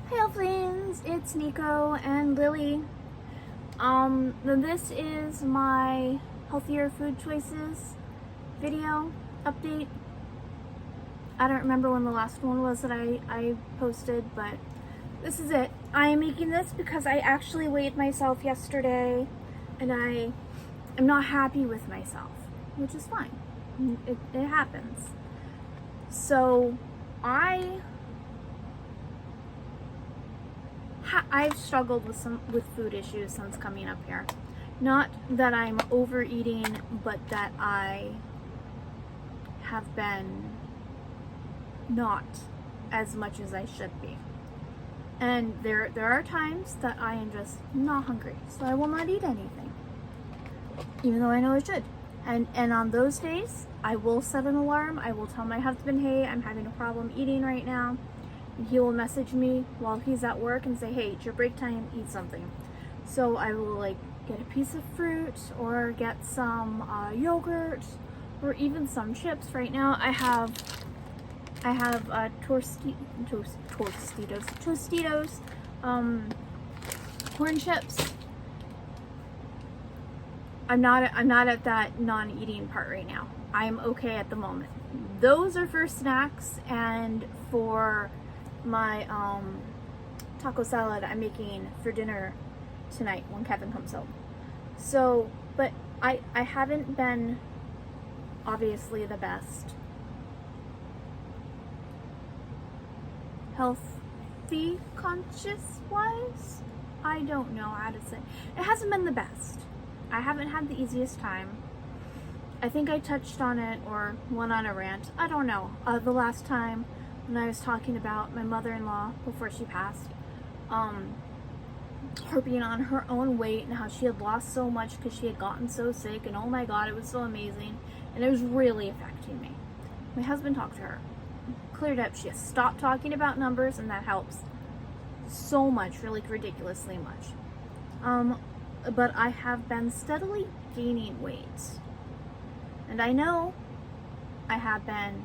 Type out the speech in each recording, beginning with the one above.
Hey Elflings, it's Nico and Lily. This is my healthier food choices video update. I don't remember when the last one was that I posted, but this is it. I am making this because I actually weighed myself yesterday and I am not happy with myself, which is fine. It happens. So I've struggled with food issues since coming up here. Not that I'm overeating, but that I have been not as much as I should be. And there are times that I am just not hungry, so I will not eat anything, even though I know I should. And on those days, I will set an alarm. I will tell my husband, hey, I'm having a problem eating right now. And he will message me while he's at work and say, hey, it's your break time, eat something. So I will get a piece of fruit or get some yogurt or even some chips. Right now I have Tostitos corn chips. I'm not at that non-eating part right now. I'm okay at the moment. Those are for snacks, and for my taco salad I'm making for dinner tonight when Kevin comes home. So, but I haven't been obviously the best healthy conscious wise. I don't know how to say. It hasn't been the best. I haven't had the easiest time. I think I touched on it or went on a rant. I don't know. The last time when I was talking about my mother-in-law before she passed, her being on her own weight and how she had lost so much because she had gotten so sick, and oh my god, it was so amazing, and it was really affecting me. My husband talked to her, cleared up. She has stopped talking about numbers, and that helps so much, really ridiculously much. But I have been steadily gaining weight, and I know I have been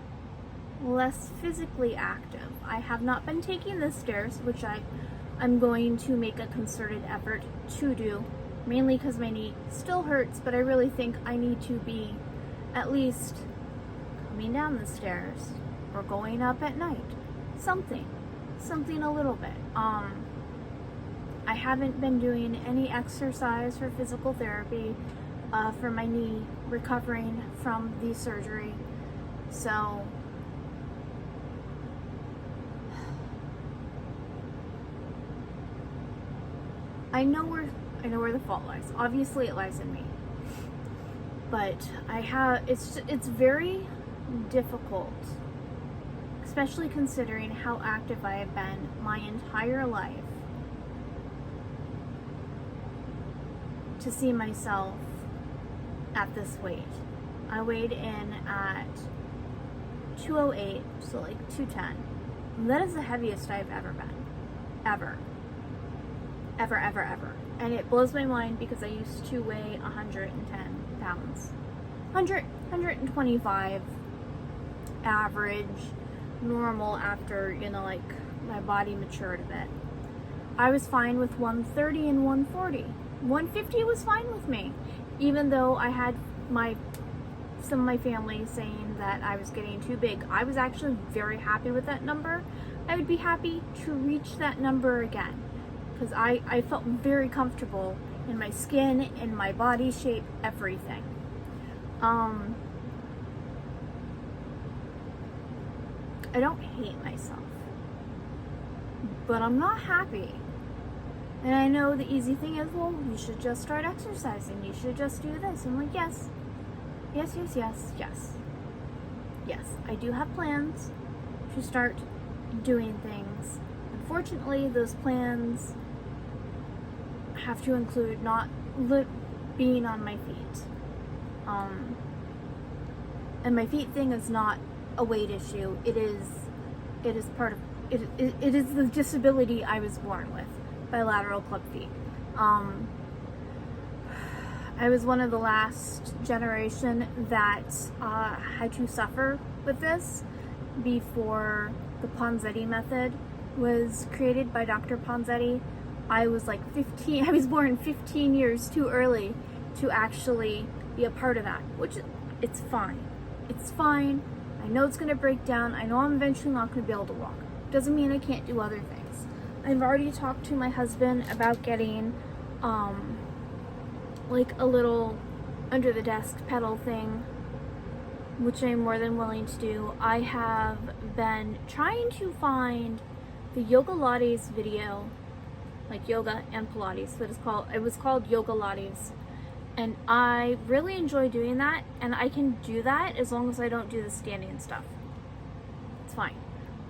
less physically active. I have not been taking the stairs, which I'm going to make a concerted effort to do, mainly because my knee still hurts, but I really think I need to be at least coming down the stairs or going up at night. Something a little bit. I haven't been doing any exercise for physical therapy for my knee, recovering from the surgery. So I know where the fault lies. Obviously it lies in me. But it's very difficult, especially considering how active I have been my entire life, to see myself at this weight. I weighed in at 208, so 210. That is the heaviest I've ever been. Ever. And it blows my mind because I used to weigh 110 pounds. 125 average, normal after, my body matured a bit. I was fine with 130 and 140. 150 was fine with me, even though I had some of my family saying that I was getting too big. I was actually very happy with that number. I would be happy to reach that number again, because I felt very comfortable in my skin, in my body shape, everything. I don't hate myself, but I'm not happy. And I know the easy thing is, well, you should just start exercising. You should just do this. I'm like, yes. Yes. I do have plans to start doing things. Unfortunately, those plans have to include not being on my feet. And my feet thing is not a weight issue. It is part of it. It is the disability I was born with. Bilateral club feet. I was one of the last generation that had to suffer with this before the Ponzetti method was created by Dr. Ponzetti. I was like 15, I was born 15 years too early to actually be a part of that, which it's fine. It's fine. I know it's gonna break down. I know I'm eventually not gonna be able to walk. Doesn't mean I can't do other things. I've already talked to my husband about getting like a little under the desk pedal thing, which I'm more than willing to do. I have been trying to find the Yoga Lattes video, like yoga and Pilates, but it was called Yoga Lattes. And I really enjoy doing that, and I can do that as long as I don't do the standing stuff. It's fine.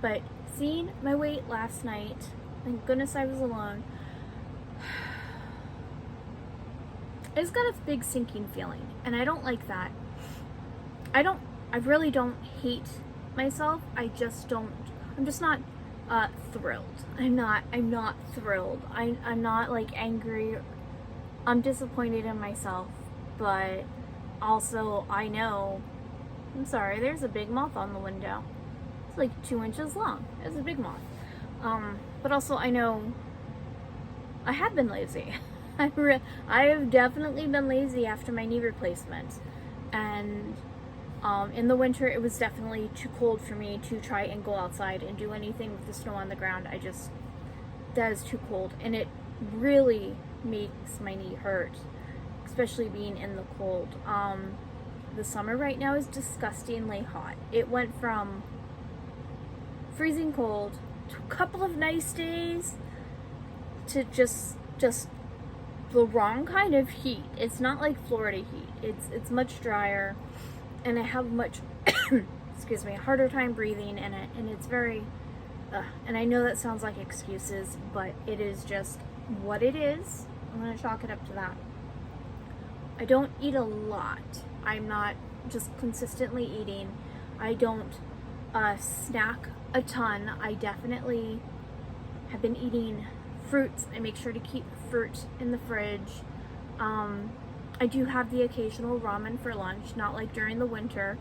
But seeing my weight last night, thank goodness I was alone, I just got a big sinking feeling, and I don't like that. I really don't hate myself. I'm just not thrilled. I'm not thrilled. I'm not like angry. I'm disappointed in myself, but also I know, I'm sorry, there's a big moth on the window. It's like 2 inches long. It's a big moth. But also I know I have been lazy. I have definitely been lazy after my knee replacement. And in the winter, it was definitely too cold for me to try and go outside and do anything with the snow on the ground. That is too cold. And it really makes my knee hurt, especially being in the cold. The summer right now is disgustingly hot. It went from freezing cold to a couple of nice days to just the wrong kind of heat. It's not like Florida heat. It's much drier, and I have much excuse me, harder time breathing in it, and it's very and I know that sounds like excuses, but it is just what it is. I'm gonna chalk it up to that. I don't eat a lot. I'm not just consistently eating. I don't snack a ton. I definitely have been eating fruits. I make sure to keep fruit in the fridge. I do have the occasional ramen for lunch, not like during the winter,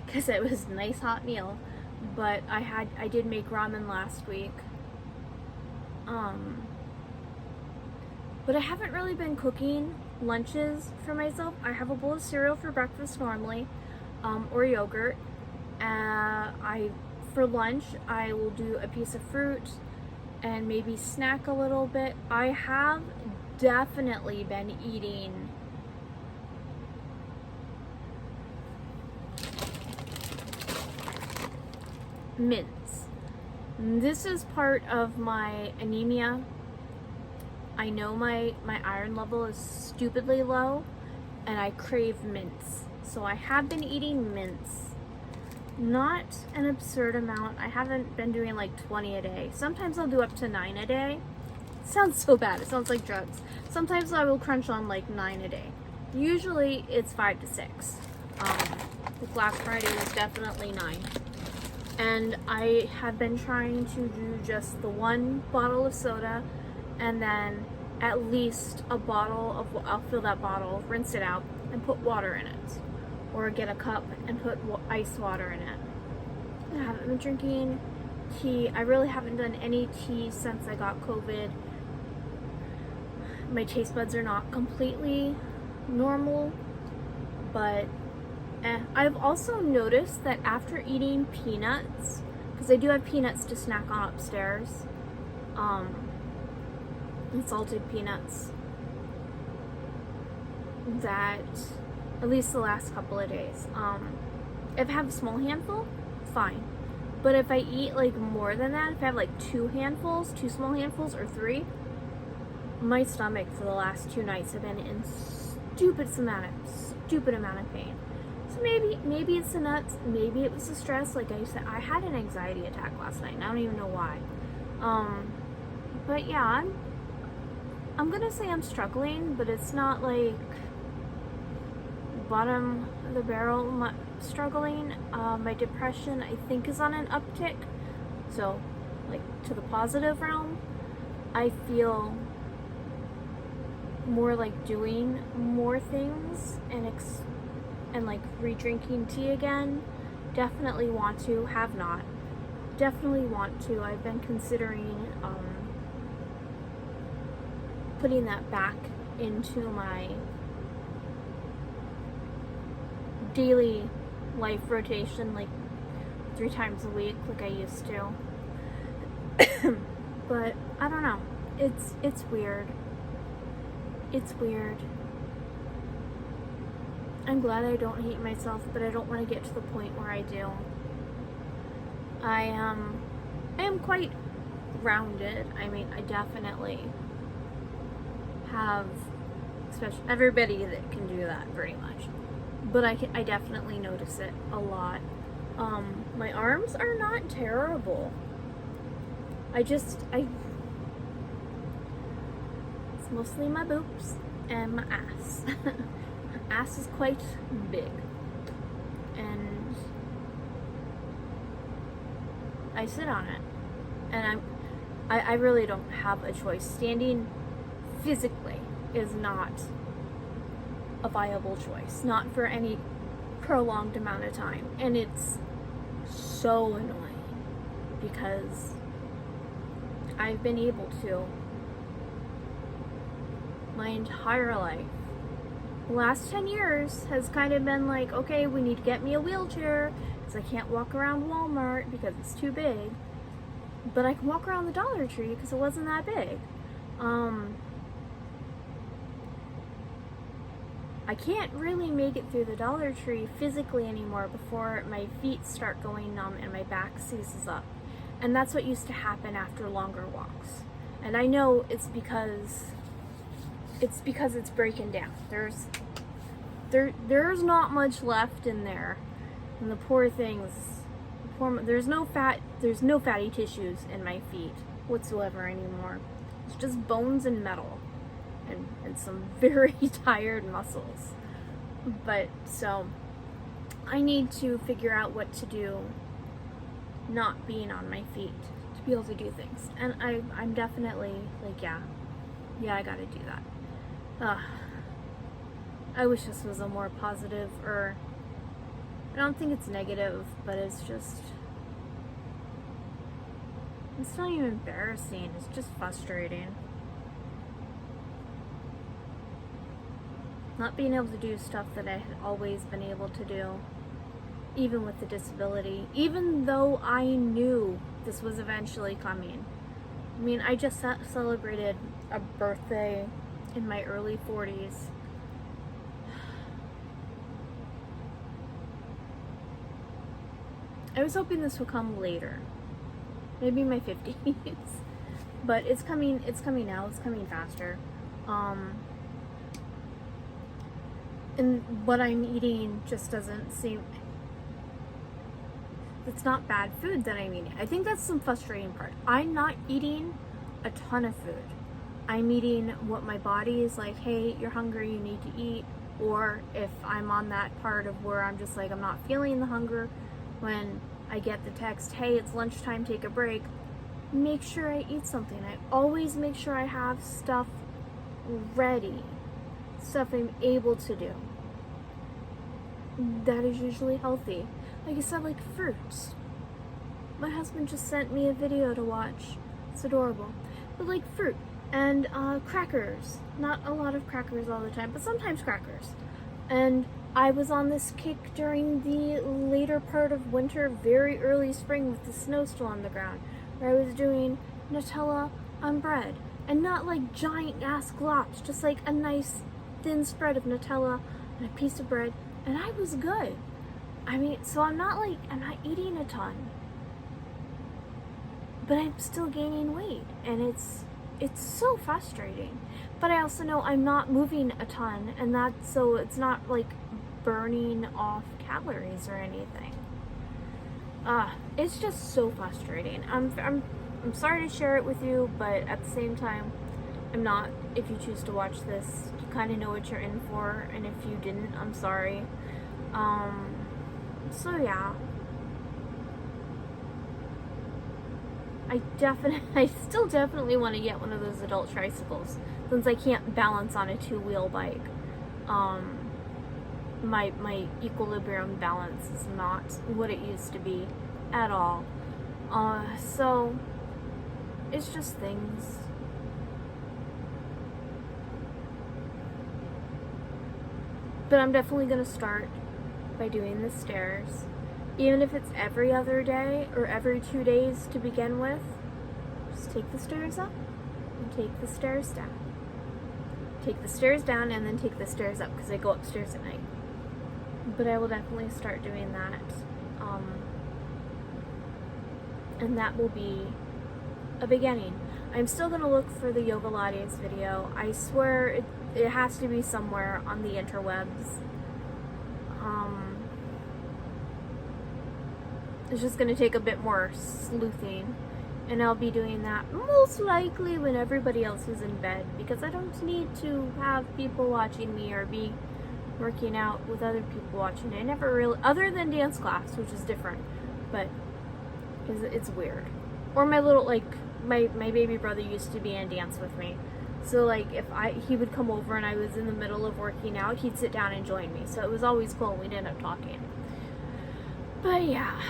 because it was a nice hot meal. But I did make ramen last week. But I haven't really been cooking lunches for myself. I have a bowl of cereal for breakfast normally, or yogurt. For lunch, I will do a piece of fruit and maybe snack a little bit. I have definitely been eating mints. This is part of my anemia. I know my iron level is stupidly low, and I crave mints. So I have been eating mints. Not an absurd amount. I haven't been doing like 20 a day. Sometimes I'll do up to 9 a day. It sounds so bad. It sounds like drugs. Sometimes I will crunch on like 9 a day. Usually it's 5 to 6. The Black Friday was definitely 9. And I have been trying to do just the one bottle of soda, and then at least a bottle of, I'll fill that bottle, rinse it out, and put water in it. Or get a cup and put ice water in it. I haven't been drinking tea. I really haven't done any tea since I got COVID. My taste buds are not completely normal, but I've also noticed that after eating peanuts, because I do have peanuts to snack on upstairs, and salted peanuts, that at least the last couple of days, if I have a small handful, fine. But if I eat like more than that, if I have like 2 small handfuls or 3, my stomach for the last 2 nights have been in stupid amount of pain. So maybe it's the nuts, maybe it was the stress. Like I said, I had an anxiety attack last night, and I don't even know why. But yeah, I'm gonna say I'm struggling, but it's not like bottom of the barrel struggling. My depression, I think, is on an uptick. So, like, to the positive realm, I feel more like doing more things and like re-drinking tea again. Definitely want to, have not. definitely want to. I've been considering putting that back into my daily life rotation, like 3 times a week, like I used to. But I don't know. It's weird. It's weird. I'm glad I don't hate myself, but I don't want to get to the point where I do. I am quite rounded. I mean, I definitely have, especially everybody that can do that pretty much, but I definitely notice it a lot. My arms are not terrible. It's mostly my boobs and my ass. My ass is quite big, and I sit on it, and I really don't have a choice. Standing physically is not a viable choice, not for any prolonged amount of time, and it's so annoying because I've been able to my entire life. The last 10 years has kind of been like, okay, we need to get me a wheelchair because I can't walk around Walmart because it's too big, but I can walk around the Dollar Tree because it wasn't that big. I can't really make it through the Dollar Tree physically anymore before my feet start going numb and my back seizes up. And that's what used to happen after longer walks. And I know it's because it's breaking down. There's not much left in there. And the poor things, there's no fatty tissues in my feet whatsoever anymore. It's just bones and metal. And some very tired muscles. But so I need to figure out what to do not being on my feet to be able to do things. And I'm definitely like, yeah, I gotta do that. I wish this was a more positive, or I don't think it's negative, but it's not even embarrassing, it's just frustrating. Not being able to do stuff that I had always been able to do, even with the disability, even though I knew this was eventually coming. I mean, I just celebrated a birthday in my early 40s. I was hoping this would come later, maybe my 50s, but it's coming now, it's coming faster. And what I'm eating just doesn't seem, it's not bad food that I'm eating. I think that's some frustrating part. I'm not eating a ton of food. I'm eating what my body is like, hey, you're hungry, you need to eat. Or if I'm on that part of where I'm just like, I'm not feeling the hunger, when I get the text, hey, it's lunchtime, take a break, make sure I eat something. I always make sure I have stuff ready. Stuff I'm able to do that is usually healthy. Like I said, like fruits. My husband just sent me a video to watch. It's adorable. But like fruit and crackers. Not a lot of crackers all the time, but sometimes crackers. And I was on this kick during the later part of winter, very early spring with the snow still on the ground, where I was doing Nutella on bread. And not like giant ass globs, just like a nice thin spread of Nutella and a piece of bread, and I was good. I mean, so I'm not eating a ton, but I'm still gaining weight, and it's so frustrating. But I also know I'm not moving a ton, and so it's not like burning off calories or anything. It's just so frustrating. I'm sorry to share it with you, but at the same time, I'm not. If you choose to watch this, you kind of know what you're in for, and if you didn't, I'm sorry. So yeah. I still definitely want to get one of those adult tricycles, since I can't balance on a 2-wheel bike. My equilibrium balance is not what it used to be at all. So it's just things. But I'm definitely gonna start by doing the stairs. Even if it's every other day or every 2 days to begin with, just take the stairs up and take the stairs down. Take the stairs down and then take the stairs up because I go upstairs at night. But I will definitely start doing that. And that will be a beginning. I'm still going to look for the Yoga Lattes video. I swear it has to be somewhere on the interwebs. It's just going to take a bit more sleuthing. And I'll be doing that most likely when everybody else is in bed, because I don't need to have people watching me or be working out with other people watching. I never really, other than dance class, which is different, but it's weird. Or my little, like, my baby brother used to be in dance with me. So, like, if he would come over and I was in the middle of working out, he'd sit down and join me. So it was always cool. We'd end up talking. But yeah,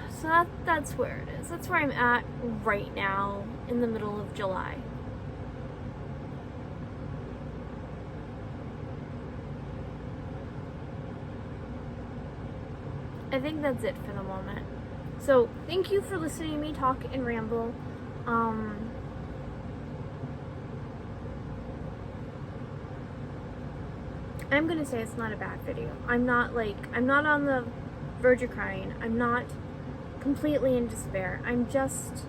so that's where it is. That's where I'm at right now in the middle of July. I think that's it for the moment. So, thank you for listening to me talk and ramble. I'm gonna say it's not a bad video. I'm not on the verge of crying. I'm not completely in despair. I'm just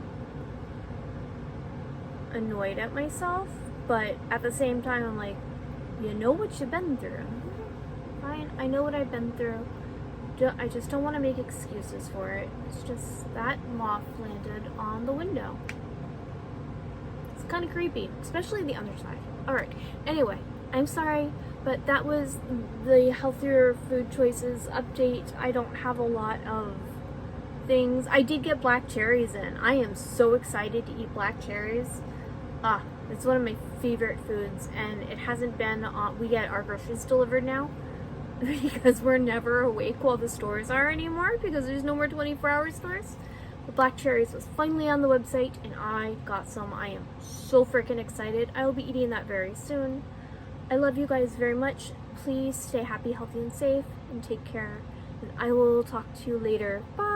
annoyed at myself, but at the same time, I'm like, you know what you've been through. Fine, I know what I've been through. I just don't want to make excuses for it. It's just that moth landed on the window. It's kind of creepy, especially the underside. Alright, anyway, I'm sorry, but that was the healthier food choices update. I don't have a lot of things. I did get black cherries in. I am so excited to eat black cherries. It's one of my favorite foods, and it hasn't been we get our groceries delivered now because we're never awake while the stores are anymore, because there's no more 24-hour stores. The black cherries was finally on the website, and I got some. I am so freaking excited. I will be eating that very soon. I love you guys very much. Please stay happy, healthy, and safe, and take care. And I will talk to you later. Bye!